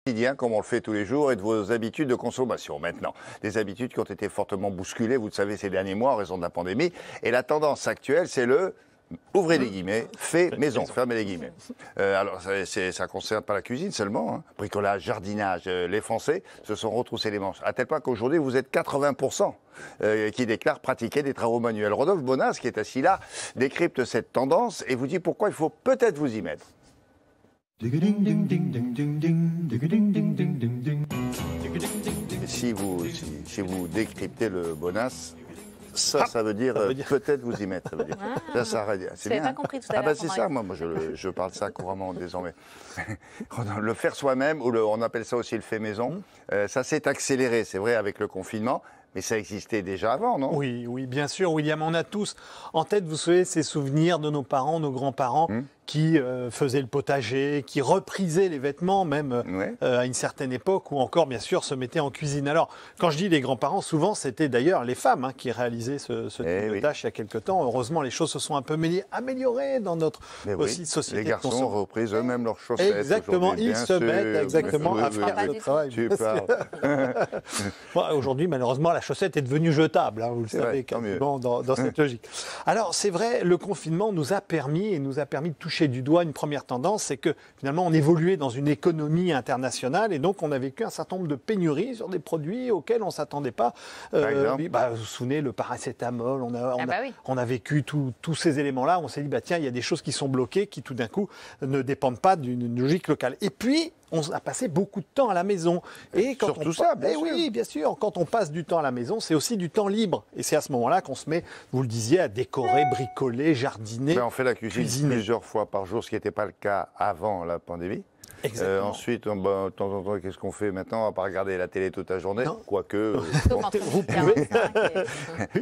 Quotidien, comme on le fait tous les jours, et de vos habitudes de consommation maintenant. Des habitudes qui ont été fortement bousculées, vous le savez, ces derniers mois en raison de la pandémie. Et la tendance actuelle, c'est le, ouvrez les guillemets, fait maison, fermez les guillemets. Alors, ça ne concerne pas la cuisine seulement, hein. Bricolage, jardinage. Les Français se sont retroussés les manches. À tel point qu'aujourd'hui, vous êtes 80% qui déclarent pratiquer des travaux manuels. Rodolphe Bonas, qui est assis là, décrypte cette tendance et vous dit pourquoi il faut peut-être vous y mettre. Si vous décryptez le Bonas, ça veut dire peut-être vous y mettre. Ça veut dire. C'est bien. Pas compris tout à l'heure. Ah c'est ça, moi je parle ça couramment désormais. Le faire soi-même, ou on appelle ça aussi le fait maison, ça s'est accéléré, c'est vrai, avec le confinement. Mais ça existait déjà avant, non? Oui, bien sûr, William. On a tous en tête, vous savez, ces souvenirs de nos parents, nos grands-parents, qui faisaient le potager, qui reprisaient les vêtements, même à une certaine époque, ou encore, bien sûr, se mettaient en cuisine. Alors, quand je dis les grands-parents, souvent, c'était d'ailleurs les femmes qui réalisaient ce type de tâche il y a quelque temps. Heureusement, les choses se sont un peu améliorées dans notre société. Les garçons ont repris eux-mêmes leurs chaussettes. Exactement, ils se mettent à faire ce travail. Tu parles. Aujourd'hui, malheureusement, la chaussette est devenue jetable, hein, vous le savez, quasiment dans cette logique. Alors, c'est vrai, le confinement nous a permis de toucher du doigt une première tendance, c'est que finalement, on évoluait dans une économie internationale et donc on a vécu un certain nombre de pénuries sur des produits auxquels on ne s'attendait pas. Vous vous souvenez, le paracétamol, on a vécu tous ces éléments-là, on s'est dit, tiens, il y a des choses qui sont bloquées, qui tout d'un coup ne dépendent pas d'une logique locale. Et puis, on a passé beaucoup de temps à la maison. Et quand surtout ça, bien sûr. Oui, bien sûr. Quand on passe du temps à la maison, c'est aussi du temps libre. Et c'est à ce moment-là qu'on se met, vous le disiez, à décorer, bricoler, jardiner. On fait la cuisine plusieurs fois par jour, ce qui n'était pas le cas avant la pandémie. Ensuite, de temps en temps, qu'est-ce qu'on fait maintenant? On va pas regarder la télé toute la journée, quoique. Vous pouvez.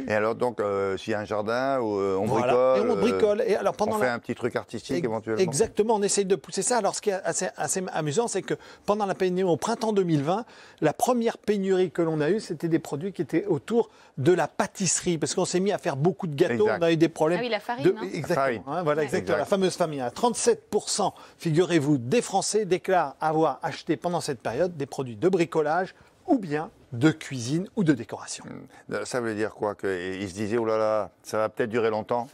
Et alors, donc, s'il y a un jardin, on bricole. Et on bricole. Et alors, on fait un petit truc artistique éventuellement. Exactement, on essaye de pousser ça. Alors, ce qui est assez amusant, c'est que pendant la pénurie, au printemps 2020, la première pénurie que l'on a eue, c'était des produits qui étaient autour de la pâtisserie. Parce qu'on s'est mis à faire beaucoup de gâteaux, on a eu des problèmes. Ah oui, la farine. Exactement. Exactement. La fameuse famine. 37%, figurez-vous, des Français déclarent avoir acheté pendant cette période des produits de bricolage ou bien de cuisine ou de décoration. Ça veut dire quoi? Qu'ils se disaient, oh là là, ça va peut-être durer longtemps.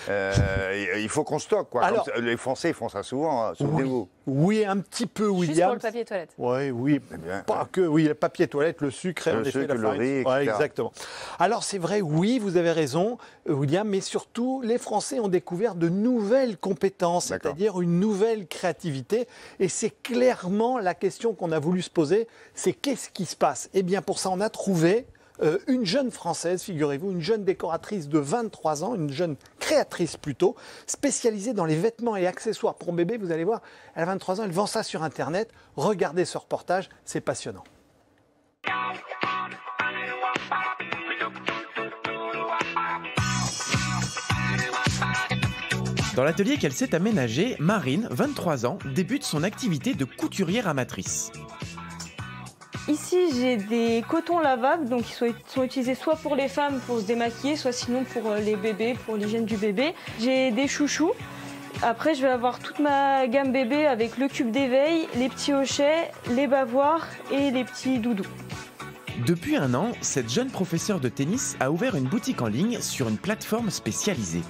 Il faut qu'on stocke, quoi. Alors, les Français font ça souvent, hein, souvenez-vous. Oui, un petit peu, William. Juste pour le papier toilette. Oui, pas que. Oui, le papier toilette, le sucre, le riz, etc. Exactement. Alors, c'est vrai, oui, vous avez raison, William, mais surtout, les Français ont découvert de nouvelles compétences, c'est-à-dire une nouvelle créativité. Et c'est clairement la question qu'on a voulu se poser, c'est qu'est-ce qui se passe? Eh bien, pour ça, on a trouvé une jeune Française, figurez-vous, une jeune décoratrice de 23 ans, une jeune créatrice plutôt, spécialisée dans les vêtements et accessoires pour bébé. Vous allez voir, elle a 23 ans, elle vend ça sur Internet. Regardez ce reportage, c'est passionnant. Dans l'atelier qu'elle s'est aménagé, Marine, 23 ans, débute son activité de couturière amatrice. Ici, j'ai des cotons lavables, donc ils sont utilisés soit pour les femmes pour se démaquiller, soit sinon pour les bébés, pour l'hygiène du bébé. J'ai des chouchous. Après, je vais avoir toute ma gamme bébé avec le cube d'éveil, les petits hochets, les bavoirs et les petits doudous. Depuis un an, cette jeune professeure de tennis a ouvert une boutique en ligne sur une plateforme spécialisée.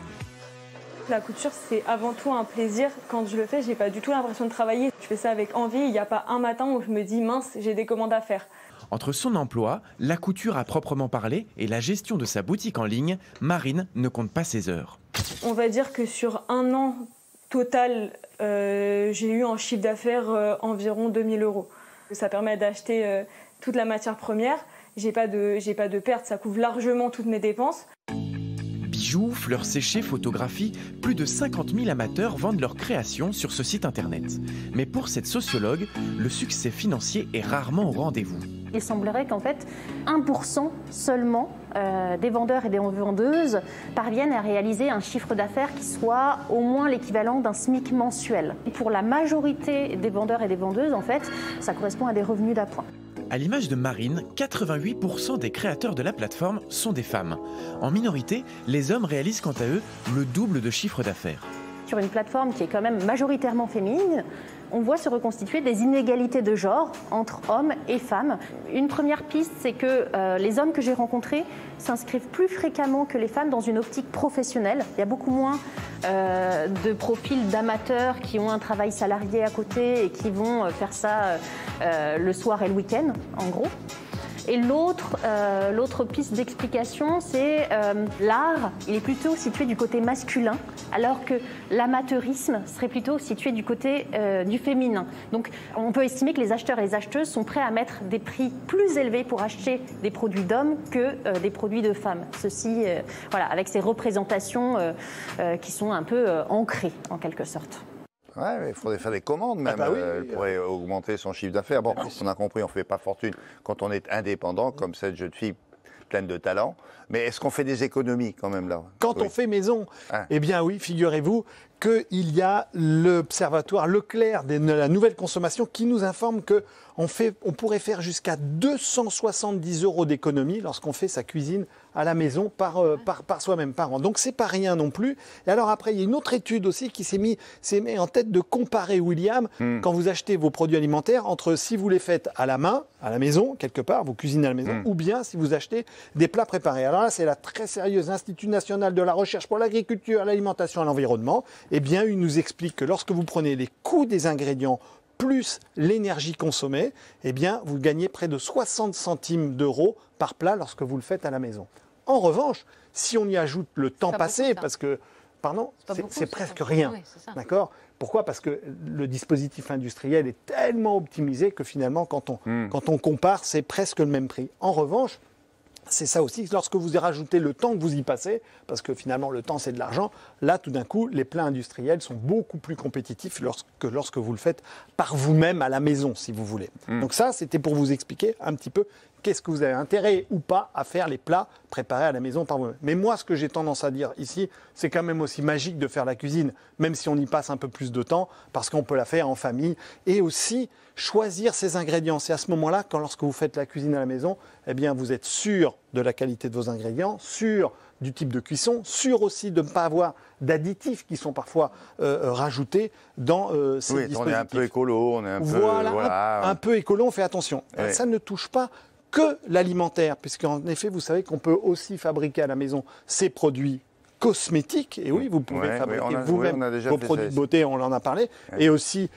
La couture, c'est avant tout un plaisir. Quand je le fais, j'ai pas du tout l'impression de travailler. Je fais ça avec envie. Il n'y a pas un matin où je me dis mince, j'ai des commandes à faire. Entre son emploi, la couture à proprement parler et la gestion de sa boutique en ligne, Marine ne compte pas ses heures. On va dire que sur un an total, j'ai eu un chiffre d'affaires environ 2000 €. Ça permet d'acheter toute la matière première. J'ai pas de perte, ça couvre largement toutes mes dépenses. Bijoux, fleurs séchées, photographies, plus de 50 000 amateurs vendent leurs créations sur ce site internet. Mais pour cette sociologue, le succès financier est rarement au rendez-vous. Il semblerait qu'en fait, 1% seulement des vendeurs et des vendeuses parviennent à réaliser un chiffre d'affaires qui soit au moins l'équivalent d'un SMIC mensuel. Pour la majorité des vendeurs et des vendeuses, en fait, ça correspond à des revenus d'appoint. À l'image de Marine, 88% des créateurs de la plateforme sont des femmes. En minorité, les hommes réalisent quant à eux le double de chiffre d'affaires. Sur une plateforme qui est quand même majoritairement féminine, on voit se reconstituer des inégalités de genre entre hommes et femmes. Une première piste, c'est que les hommes que j'ai rencontrés s'inscrivent plus fréquemment que les femmes dans une optique professionnelle. Il y a beaucoup moins de profils d'amateurs qui ont un travail salarié à côté et qui vont faire ça le soir et le week-end, en gros. Et l'autre piste d'explication, c'est l'art, il est plutôt situé du côté masculin, alors que l'amateurisme serait plutôt situé du côté du féminin. Donc on peut estimer que les acheteurs et les acheteuses sont prêts à mettre des prix plus élevés pour acheter des produits d'hommes que des produits de femmes. Ceci, voilà, avec ces représentations qui sont un peu ancrées, en quelque sorte. Ouais, il faudrait faire des commandes même, elle pourrait augmenter son chiffre d'affaires. Bon, on a compris, on ne fait pas fortune quand on est indépendant, comme cette jeune fille pleine de talent. Mais est-ce qu'on fait des économies quand même là? Quand on fait maison, eh bien oui, figurez-vous qu'il y a l'Observatoire Leclerc de la nouvelle consommation qui nous informe qu'on pourrait faire jusqu'à 270 € d'économie lorsqu'on fait sa cuisine à la maison par soi-même, par an. Donc c'est pas rien non plus. Et alors après, il y a une autre étude aussi qui s'est mis en tête de comparer, William, quand vous achetez vos produits alimentaires, entre si vous les faites à la main, à la maison, quelque part, vous cuisinez à la maison, ou bien si vous achetez des plats préparés. Alors là, c'est la très sérieuse Institut national de la recherche pour l'agriculture, l'alimentation et l'environnement. Eh bien, il nous explique que lorsque vous prenez les coûts des ingrédients plus l'énergie consommée, eh bien, vous gagnez près de 60 centimes d'euros par plat lorsque vous le faites à la maison. En revanche, si on y ajoute le temps passé, parce que, pardon, c'est presque rien, oui, d'accord ? Pourquoi ? Parce que le dispositif industriel est tellement optimisé que finalement, quand on compare, c'est presque le même prix. En revanche, c'est ça aussi, lorsque vous rajoutez le temps que vous y passez, parce que finalement le temps c'est de l'argent, là tout d'un coup les plats industriels sont beaucoup plus compétitifs lorsque vous le faites par vous-même à la maison si vous voulez. Donc ça c'était pour vous expliquer un petit peu qu'est-ce que vous avez intérêt ou pas à faire les plats préparés à la maison par vous-même. Mais moi ce que j'ai tendance à dire ici, c'est quand même aussi magique de faire la cuisine, même si on y passe un peu plus de temps, parce qu'on peut la faire en famille et aussi choisir ses ingrédients. C'est à ce moment-là, lorsque vous faites la cuisine à la maison, eh bien, vous êtes sûr de la qualité de vos ingrédients, sûr du type de cuisson, sûr aussi de ne pas avoir d'additifs qui sont parfois rajoutés dans ces dispositifs. On est un peu écolo, on est un peu... Un peu écolo, on fait attention. Ouais. Ça ne touche pas que l'alimentaire, puisqu'en effet, vous savez qu'on peut aussi fabriquer à la maison ces produits cosmétiques, et oui, vous pouvez fabriquer vous-même vos produits de beauté, on en a parlé, et aussi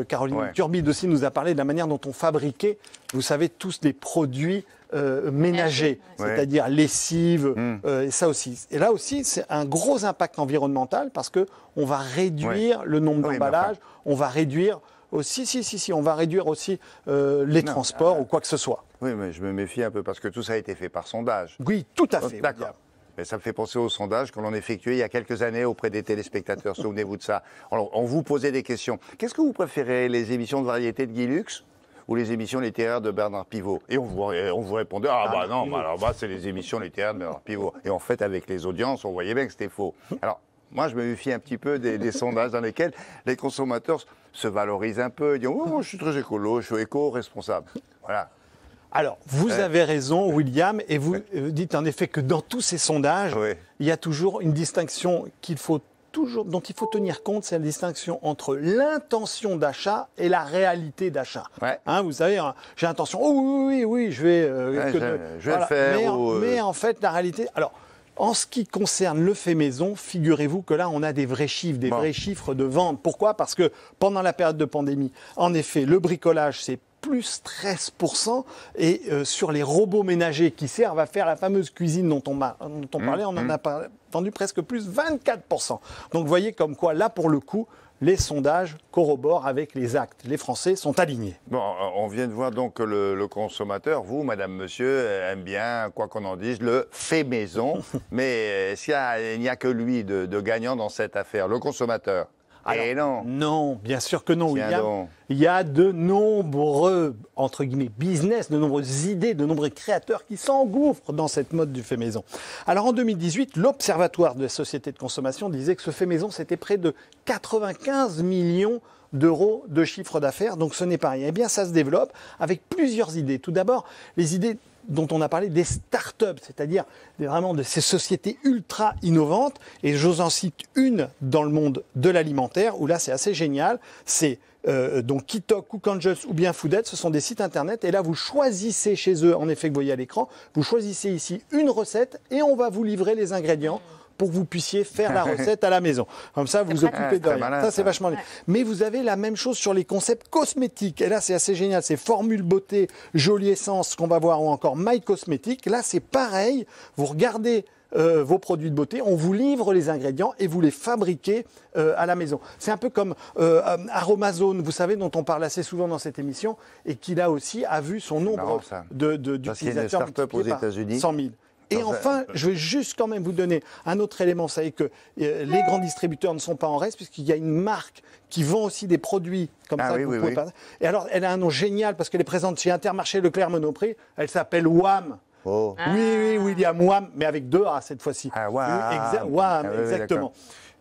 Caroline Turbide aussi nous a parlé de la manière dont on fabriquait, vous savez, tous les produits ménagers, c'est-à-dire lessive, et ça aussi. Et là aussi, c'est un gros impact environnemental parce qu'on va réduire le nombre d'emballages, on va réduire aussi, on va réduire aussi les transports ou quoi que ce soit. Oui, mais je me méfie un peu parce que tout ça a été fait par sondage. Oui, tout à fait. D'accord. Mais ça me fait penser au sondage que l'on a effectué il y a quelques années auprès des téléspectateurs. Souvenez-vous de ça. Alors, on vous posait des questions. Qu'est-ce que vous préférez, les émissions de variété de Guy Lux ou les émissions littéraires de Bernard Pivot? Et on vous répondait, c'est les émissions littéraires de Bernard Pivot. Et en fait, avec les audiences, on voyait bien que c'était faux. Alors, moi, je me méfie un petit peu des sondages dans lesquels les consommateurs se valorisent un peu. Ils disent, je suis très écolo, je suis éco-responsable. Voilà. Alors, vous avez raison, William, et vous dites en effet que dans tous ces sondages, il y a toujours une distinction dont il faut tenir compte, c'est la distinction entre l'intention d'achat et la réalité d'achat. Ouais. Vous savez, j'ai l'intention, je vais le faire. Mais en fait, la réalité... Alors, en ce qui concerne le fait maison, figurez-vous que là, on a des vrais chiffres, vrais chiffres de vente. Pourquoi ? Parce que pendant la période de pandémie, en effet, le bricolage, c'est plus 13%, et sur les robots ménagers qui servent à faire la fameuse cuisine dont on parlait, on en a vendu presque plus 24%. Donc vous voyez comme quoi, là pour le coup, les sondages corroborent avec les actes. Les Français sont alignés. Bon, on vient de voir donc que le consommateur, vous, madame, monsieur, aime bien, quoi qu'on en dise, le fait maison. Mais il n'y a que lui de gagnant dans cette affaire, le consommateur. Alors, non, bien sûr que non, William. Il y a de nombreux, entre guillemets, business, de nombreuses idées, de nombreux créateurs qui s'engouffrent dans cette mode du fait maison. Alors en 2018, l'Observatoire de la société de consommation disait que ce fait maison, c'était près de 95 millions d'euros de chiffre d'affaires, donc ce n'est pas rien. Eh bien, ça se développe avec plusieurs idées. Tout d'abord, les idées dont on a parlé des start-up, c'est-à-dire vraiment de ces sociétés ultra innovantes. Et j'ose en cite une dans le monde de l'alimentaire, où là c'est assez génial. C'est donc Kitok, Cook Angels ou bien Foodette, ce sont des sites internet. Et là vous choisissez chez eux, en effet que vous voyez à l'écran, vous choisissez ici une recette et on va vous livrer les ingrédients pour que vous puissiez faire la recette à la maison. Comme ça, vous occupez de rien. Ça, c'est vachement bien. Mais vous avez la même chose sur les concepts cosmétiques. Et là, c'est assez génial. C'est Formule Beauté, Jolie Essence, qu'on va voir, ou encore My Cosmétique. Là, c'est pareil. Vous regardez vos produits de beauté, on vous livre les ingrédients et vous les fabriquez à la maison. C'est un peu comme Aromazone, vous savez, dont on parle assez souvent dans cette émission, et qui là aussi a vu son nombre d'utilisateurs multiplié par 100 000. Et enfin, je vais juste quand même vous donner un autre élément. Vous savez que les grands distributeurs ne sont pas en reste, puisqu'il y a une marque qui vend aussi des produits comme ça. Que vous pouvez pas... Et alors, elle a un nom génial, parce qu'elle est présente chez Intermarché, Leclerc, Monoprix. Elle s'appelle WAM. Oh. Oui, William WAM, mais avec 2 A cette fois-ci. WAM, exactement.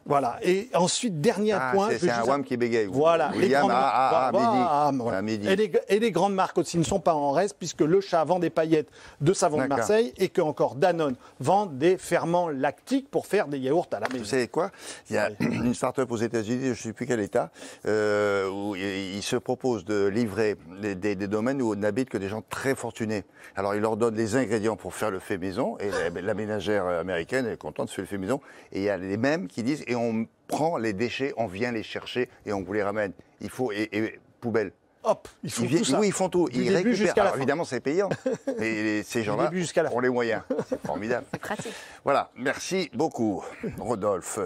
Voilà. Et ensuite, dernier point. C'est un WAM qui bégaye. Voilà. William Midi. Et les grandes marques aussi ne sont pas en reste, puisque Le Chat vend des paillettes de savon de Marseille et que encore Danone vend des ferments lactiques pour faire des yaourts à la maison. Vous savez quoi? Il y a une start-up aux États-Unis, je ne sais plus quel État, où il se propose de livrer des domaines où n'habitent que des gens très fortunés. Alors, il leur donne les ingrédients pour faire le fait maison, et la ménagère américaine est contente de faire le fait maison. Et il y a les mêmes qui disent, et on prend les déchets, on vient les chercher et on vous les ramène. Il faut, et poubelle. Hop, ils font tout ça. Oui, ils font tout. Ils récupèrent. Alors, évidemment, c'est payant. Mais ces gens-là ont les moyens. C'est formidable. C'est pratique. Voilà, merci beaucoup, Rodolphe.